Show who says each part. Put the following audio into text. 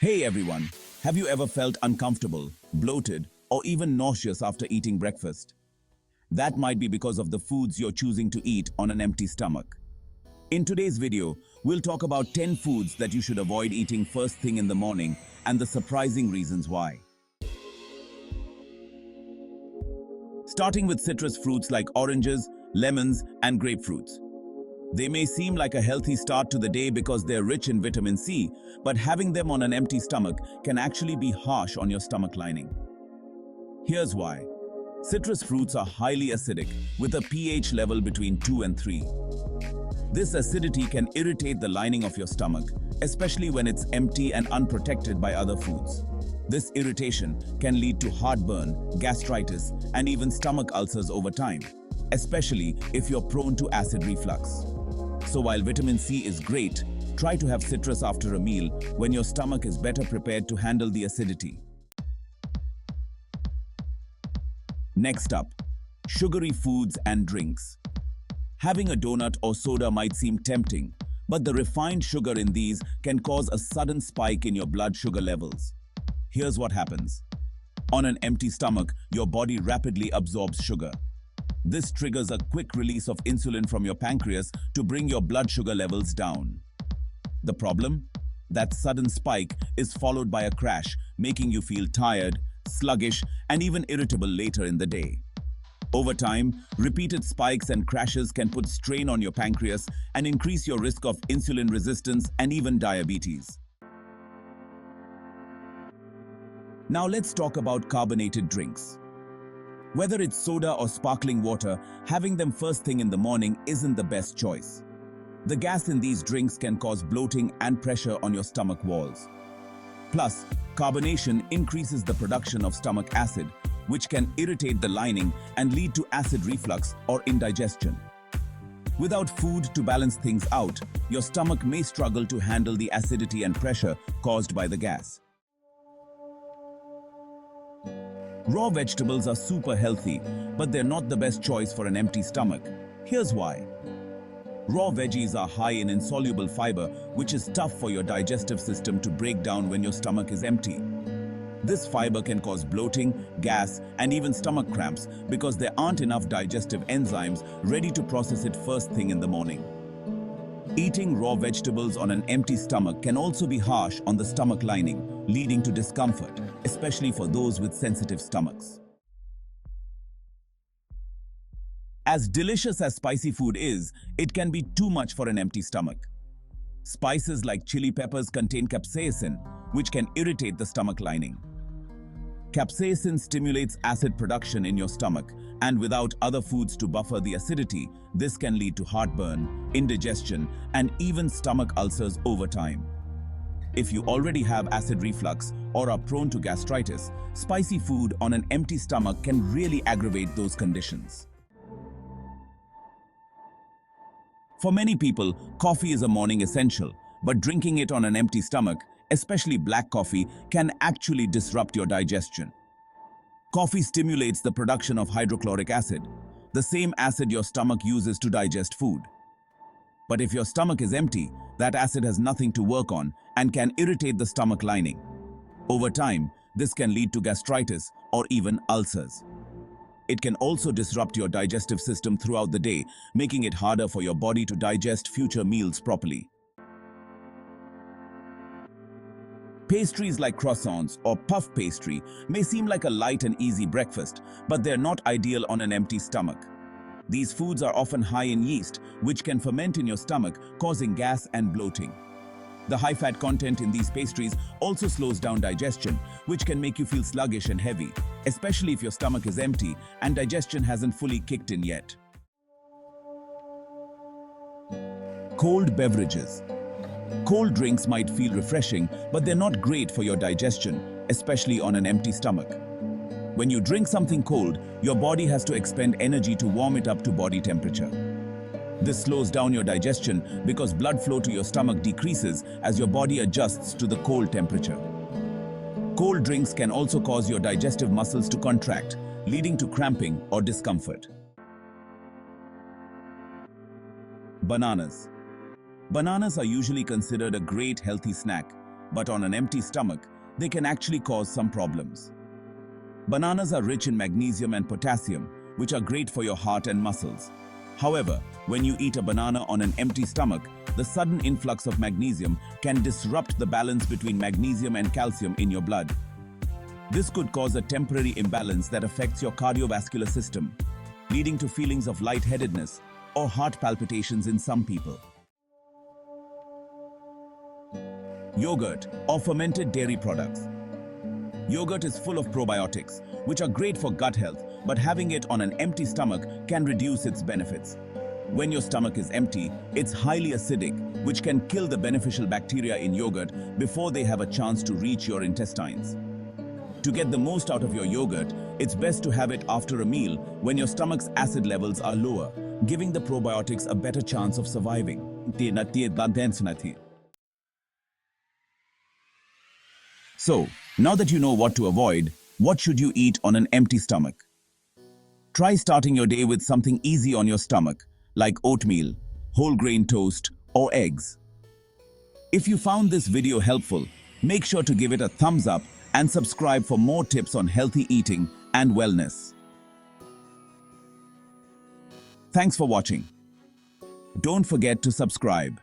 Speaker 1: Hey everyone, have you ever felt uncomfortable, bloated, or even nauseous after eating breakfast? That might be because of the foods you're choosing to eat on an empty stomach. In today's video, we'll talk about 10 foods that you should avoid eating first thing in the morning and the surprising reasons why. Starting with citrus fruits like oranges, lemons, and grapefruits. They may seem like a healthy start to the day because they're rich in vitamin C, but having them on an empty stomach can actually be harsh on your stomach lining. Here's why. Citrus fruits are highly acidic, with a pH level between 2 and 3. This acidity can irritate the lining of your stomach, especially when it's empty and unprotected by other foods. This irritation can lead to heartburn, gastritis, and even stomach ulcers over time, especially if you're prone to acid reflux. So while vitamin C is great, try to have citrus after a meal when your stomach is better prepared to handle the acidity. Next up, sugary foods and drinks. Having a donut or soda might seem tempting, but the refined sugar in these can cause a sudden spike in your blood sugar levels. Here's what happens. On an empty stomach, your body rapidly absorbs sugar. This triggers a quick release of insulin from your pancreas to bring your blood sugar levels down. The problem? That sudden spike is followed by a crash, making you feel tired, sluggish, and even irritable later in the day. Over time, repeated spikes and crashes can put strain on your pancreas and increase your risk of insulin resistance and even diabetes. Now let's talk about carbonated drinks. Whether it's soda or sparkling water, having them first thing in the morning isn't the best choice. The gas in these drinks can cause bloating and pressure on your stomach walls. Plus, carbonation increases the production of stomach acid, which can irritate the lining and lead to acid reflux or indigestion. Without food to balance things out, your stomach may struggle to handle the acidity and pressure caused by the gas. Raw vegetables are super healthy, but they're not the best choice for an empty stomach. Here's why. Raw veggies are high in insoluble fiber, which is tough for your digestive system to break down when your stomach is empty. This fiber can cause bloating, gas, and even stomach cramps because there aren't enough digestive enzymes ready to process it first thing in the morning. Eating raw vegetables on an empty stomach can also be harsh on the stomach lining, leading to discomfort, especially for those with sensitive stomachs. As delicious as spicy food is, it can be too much for an empty stomach. Spices like chili peppers contain capsaicin, which can irritate the stomach lining. Capsaicin stimulates acid production in your stomach, and without other foods to buffer the acidity, this can lead to heartburn, indigestion, and even stomach ulcers over time. If you already have acid reflux or are prone to gastritis, spicy food on an empty stomach can really aggravate those conditions. For many people, coffee is a morning essential, but drinking it on an empty stomach, especially black coffee, can actually disrupt your digestion. Coffee stimulates the production of hydrochloric acid, the same acid your stomach uses to digest food. But if your stomach is empty, that acid has nothing to work on and can irritate the stomach lining. Over time, this can lead to gastritis or even ulcers. It can also disrupt your digestive system throughout the day, making it harder for your body to digest future meals properly. Pastries like croissants or puff pastry may seem like a light and easy breakfast, but they're not ideal on an empty stomach. These foods are often high in yeast, which can ferment in your stomach, causing gas and bloating. The high-fat content in these pastries also slows down digestion, which can make you feel sluggish and heavy, especially if your stomach is empty and digestion hasn't fully kicked in yet. Cold beverages. Cold drinks might feel refreshing, but they're not great for your digestion, especially on an empty stomach. When you drink something cold, your body has to expend energy to warm it up to body temperature. This slows down your digestion because blood flow to your stomach decreases as your body adjusts to the cold temperature. Cold drinks can also cause your digestive muscles to contract, leading to cramping or discomfort. Bananas. Bananas are usually considered a great healthy snack, but on an empty stomach, they can actually cause some problems. Bananas are rich in magnesium and potassium, which are great for your heart and muscles. However, when you eat a banana on an empty stomach, the sudden influx of magnesium can disrupt the balance between magnesium and calcium in your blood. This could cause a temporary imbalance that affects your cardiovascular system, leading to feelings of lightheadedness or heart palpitations in some people. Yogurt or fermented dairy products. Yogurt is full of probiotics, which are great for gut health, but having it on an empty stomach can reduce its benefits. When your stomach is empty, it's highly acidic, which can kill the beneficial bacteria in yogurt before they have a chance to reach your intestines. To get the most out of your yogurt, it's best to have it after a meal when your stomach's acid levels are lower, giving the probiotics a better chance of surviving. So, now that you know what to avoid, what should you eat on an empty stomach? Try starting your day with something easy on your stomach, like oatmeal, whole grain toast, or eggs. If you found this video helpful, make sure to give it a thumbs up and subscribe for more tips on healthy eating and wellness. Thanks for watching. Don't forget to subscribe.